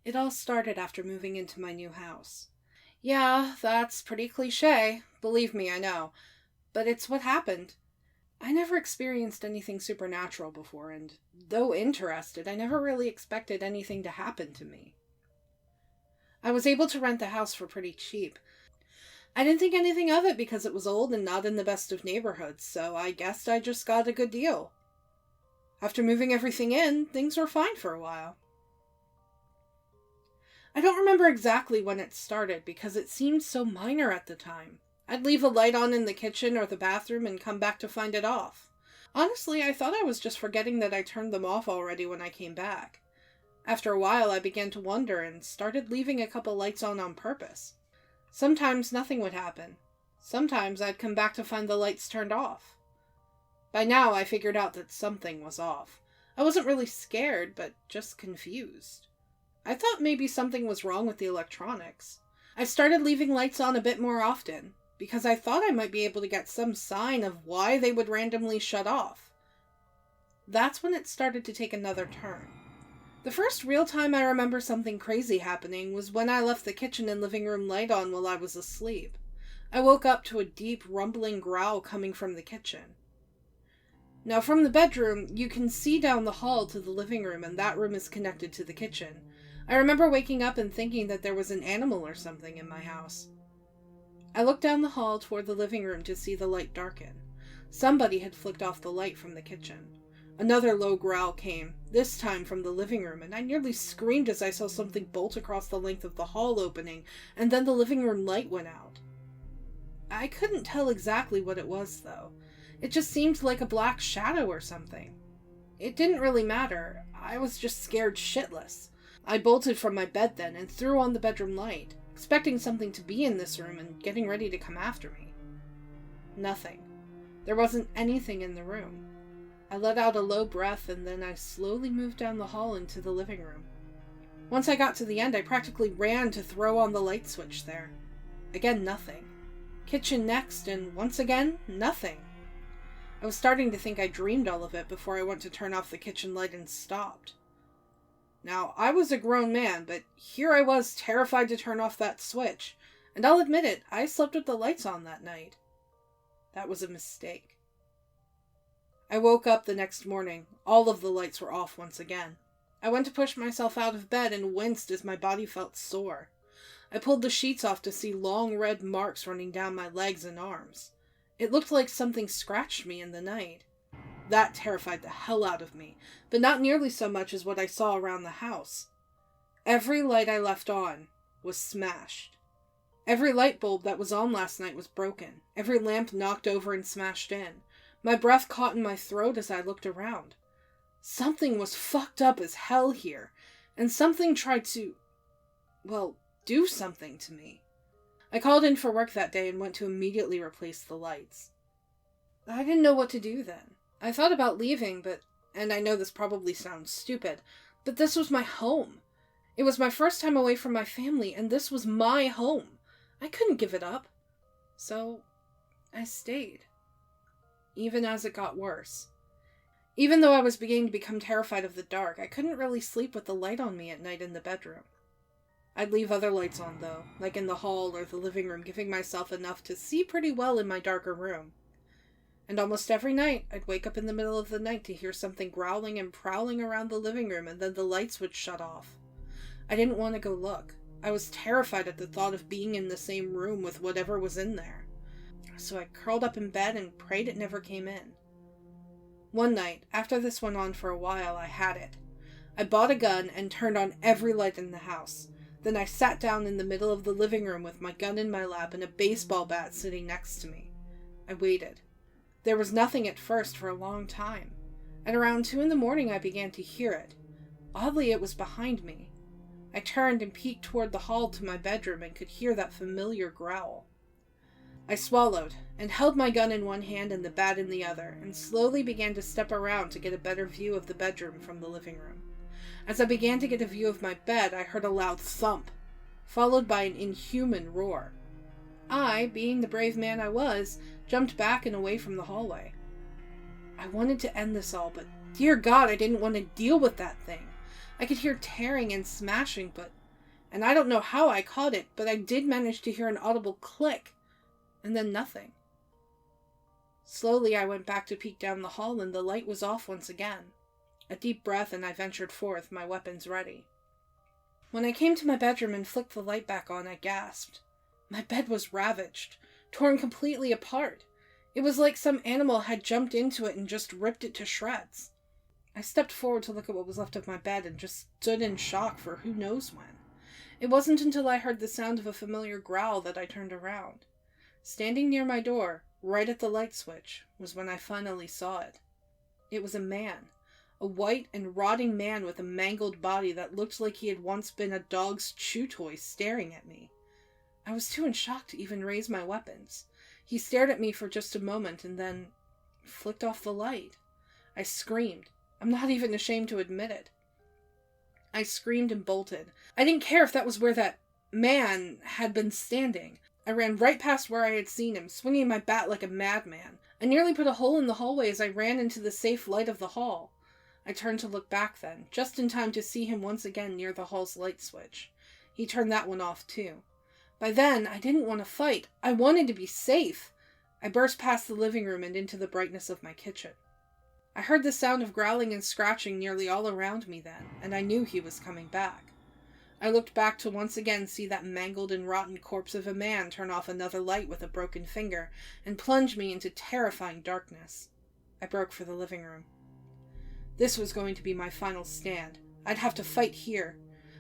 It all started after moving into my new house. Yeah, that's pretty cliché. Believe me, I know. But it's what happened. I never experienced anything supernatural before, and though interested, I never really expected anything to happen to me. I was able to rent the house for pretty cheap. I didn't think anything of it because it was old and not in the best of neighborhoods, so I guessed I just got a good deal. After moving everything in, things were fine for a while. I don't remember exactly when it started because it seemed so minor at the time. I'd leave a light on in the kitchen or the bathroom and come back to find it off. Honestly, I thought I was just forgetting that I turned them off already when I came back. After a while, I began to wonder and started leaving a couple lights on purpose. Sometimes nothing would happen. Sometimes I'd come back to find the lights turned off. By now, I figured out that something was off. I wasn't really scared, but just confused. I thought maybe something was wrong with the electronics. I started leaving lights on a bit more often, because I thought I might be able to get some sign of why they would randomly shut off. That's when it started to take another turn. The first real time I remember something crazy happening was when I left the kitchen and living room light on while I was asleep. I woke up to a deep, rumbling growl coming from the kitchen. Now, from the bedroom, you can see down the hall to the living room, and that room is connected to the kitchen. I remember waking up and thinking that there was an animal or something in my house. I looked down the hall toward the living room to see the light darken. Somebody had flicked off the light from the kitchen. Another low growl came, this time from the living room, and I nearly screamed as I saw something bolt across the length of the hall opening, and then the living room light went out. I couldn't tell exactly what it was, though. It just seemed like a black shadow or something. It didn't really matter. I was just scared shitless. I bolted from my bed then and threw on the bedroom light, expecting something to be in this room and getting ready to come after me. Nothing. There wasn't anything in the room. I let out a low breath and then I slowly moved down the hall into the living room. Once I got to the end, I practically ran to throw on the light switch there. Again, nothing. Kitchen next, and once again, nothing. I was starting to think I dreamed all of it before I went to turn off the kitchen light and stopped. Now, I was a grown man, but here I was terrified to turn off that switch, and I'll admit it, I slept with the lights on that night. That was a mistake. I woke up the next morning. All of the lights were off once again. I went to push myself out of bed and winced as my body felt sore. I pulled the sheets off to see long red marks running down my legs and arms. It looked like something scratched me in the night. That terrified the hell out of me, but not nearly so much as what I saw around the house. Every light I left on was smashed. Every light bulb that was on last night was broken. Every lamp knocked over and smashed in. My breath caught in my throat as I looked around. Something was fucked up as hell here, and something tried to, do something to me. I called in for work that day and went to immediately replace the lights. I didn't know what to do then. I thought about leaving, and I know this probably sounds stupid, but this was my home. It was my first time away from my family, and this was my home. I couldn't give it up. So, I stayed. Even as it got worse. Even though I was beginning to become terrified of the dark, I couldn't really sleep with the light on me at night in the bedroom. I'd leave other lights on, though, like in the hall or the living room, giving myself enough to see pretty well in my darker room. And almost every night, I'd wake up in the middle of the night to hear something growling and prowling around the living room, and then the lights would shut off. I didn't want to go look. I was terrified at the thought of being in the same room with whatever was in there. So I curled up in bed and prayed it never came in. One night, after this went on for a while, I had it. I bought a gun and turned on every light in the house. Then I sat down in the middle of the living room with my gun in my lap and a baseball bat sitting next to me. I waited. There was nothing at first for a long time. At around 2 a.m, I began to hear it. Oddly, it was behind me. I turned and peeked toward the hall to my bedroom and could hear that familiar growl. I swallowed and held my gun in one hand and the bat in the other, and slowly began to step around to get a better view of the bedroom from the living room. As I began to get a view of my bed, I heard a loud thump, followed by an inhuman roar. I, being the brave man I was, jumped back and away from the hallway. I wanted to end this all, but dear God, I didn't want to deal with that thing. I could hear tearing and smashing, but And I don't know how I caught it, but I did manage to hear an audible click, and then nothing. Slowly I went back to peek down the hall, and the light was off once again. A deep breath, and I ventured forth, my weapons ready. When I came to my bedroom and flicked the light back on, I gasped. My bed was ravaged, torn completely apart. It was like some animal had jumped into it and just ripped it to shreds. I stepped forward to look at what was left of my bed and just stood in shock for who knows when. It wasn't until I heard the sound of a familiar growl that I turned around. Standing near my door, right at the light switch, was when I finally saw it. It was a man. A white and rotting man with a mangled body that looked like he had once been a dog's chew toy staring at me. I was too in shock to even raise my weapons. He stared at me for just a moment and then flicked off the light. I screamed. I'm not even ashamed to admit it. I screamed and bolted. I didn't care if that was where that man had been standing. I ran right past where I had seen him, swinging my bat like a madman. I nearly put a hole in the hallway as I ran into the safe light of the hall. I turned to look back then, just in time to see him once again near the hall's light switch. He turned that one off too. By then, I didn't want to fight. I wanted to be safe. I burst past the living room and into the brightness of my kitchen. I heard the sound of growling and scratching nearly all around me then, and I knew he was coming back. I looked back to once again see that mangled and rotten corpse of a man turn off another light with a broken finger and plunge me into terrifying darkness. I broke for the living room. This was going to be my final stand. I'd have to fight here.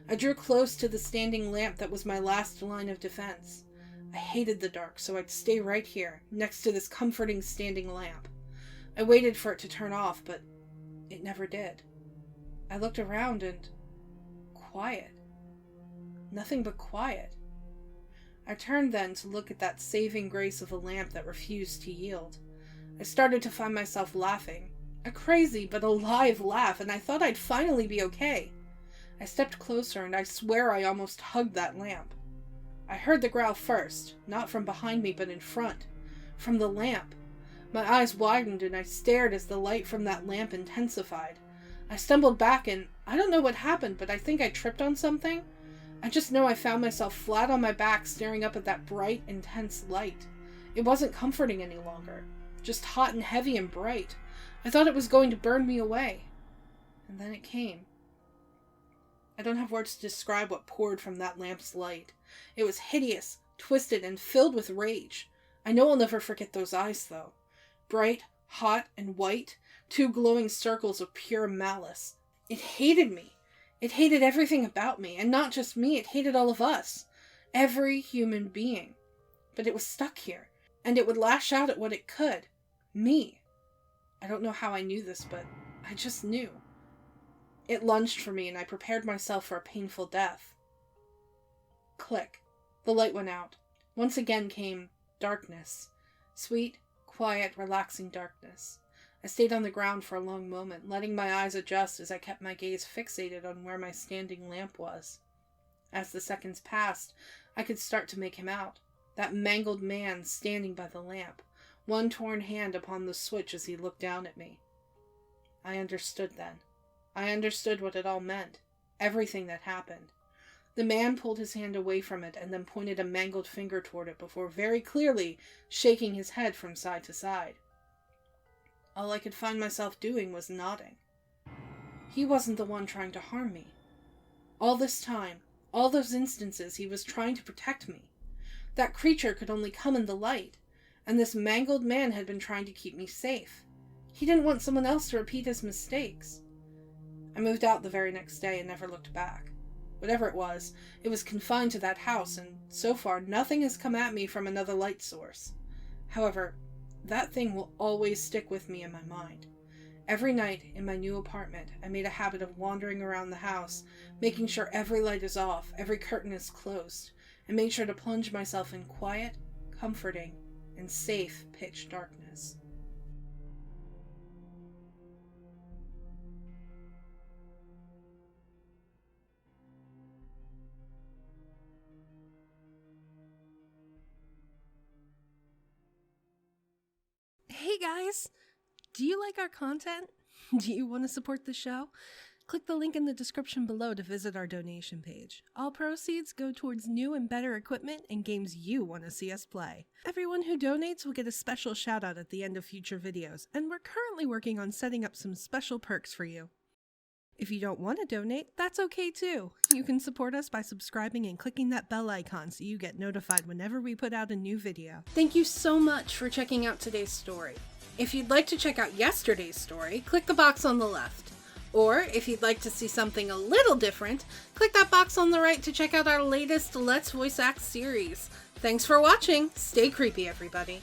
I drew close to the standing lamp that was my last line of defense. I hated the dark, so I'd stay right here, next to this comforting standing lamp. I waited for it to turn off, but it never did. I looked around and... quiet. Nothing but quiet. I turned then to look at that saving grace of a lamp that refused to yield. I started to find myself laughing. A crazy but alive laugh, and I thought I'd finally be okay. I stepped closer, and I swear I almost hugged that lamp. I heard the growl first, not from behind me but in front. From the lamp. My eyes widened, and I stared as the light from that lamp intensified. I stumbled back, and I don't know what happened, but I think I tripped on something. I just know I found myself flat on my back staring up at that bright, intense light. It wasn't comforting any longer. Just hot and heavy and bright. I thought it was going to burn me away. And then it came. I don't have words to describe what poured from that lamp's light. It was hideous, twisted, and filled with rage. I know I'll never forget those eyes, though. Bright, hot, and white, two glowing circles of pure malice. It hated me. It hated everything about me, and not just me, it hated all of us. Every human being. But it was stuck here, and it would lash out at what it could. Me. I don't know how I knew this, but I just knew. It lunged for me, and I prepared myself for a painful death. Click. The light went out. Once again came darkness. Sweet, quiet, relaxing darkness. I stayed on the ground for a long moment, letting my eyes adjust as I kept my gaze fixated on where my standing lamp was. As the seconds passed, I could start to make him out. That mangled man standing by the lamp, one torn hand upon the switch as he looked down at me. I understood then. I understood what it all meant. Everything that happened. The man pulled his hand away from it and then pointed a mangled finger toward it before very clearly shaking his head from side to side. All I could find myself doing was nodding. He wasn't the one trying to harm me. All this time, all those instances, he was trying to protect me. That creature could only come in the light, and this mangled man had been trying to keep me safe. He didn't want someone else to repeat his mistakes. I moved out the very next day and never looked back. Whatever it was confined to that house, and so far nothing has come at me from another light source. However, that thing will always stick with me in my mind. Every night in my new apartment, I made a habit of wandering around the house, making sure every light is off, every curtain is closed, and made sure to plunge myself in quiet, comforting, and safe pitch darkness. Hey guys! Do you like our content? Do you want to support the show? Click the link in the description below to visit our donation page. All proceeds go towards new and better equipment and games you want to see us play. Everyone who donates will get a special shout out at the end of future videos, and we're currently working on setting up some special perks for you. If you don't want to donate, that's okay too. You can support us by subscribing and clicking that bell icon so you get notified whenever we put out a new video. Thank you so much for checking out today's story. If you'd like to check out yesterday's story, click the box on the left. Or, if you'd like to see something a little different, click that box on the right to check out our latest Let's Voice Act series. Thanks for watching! Stay creepy, everybody!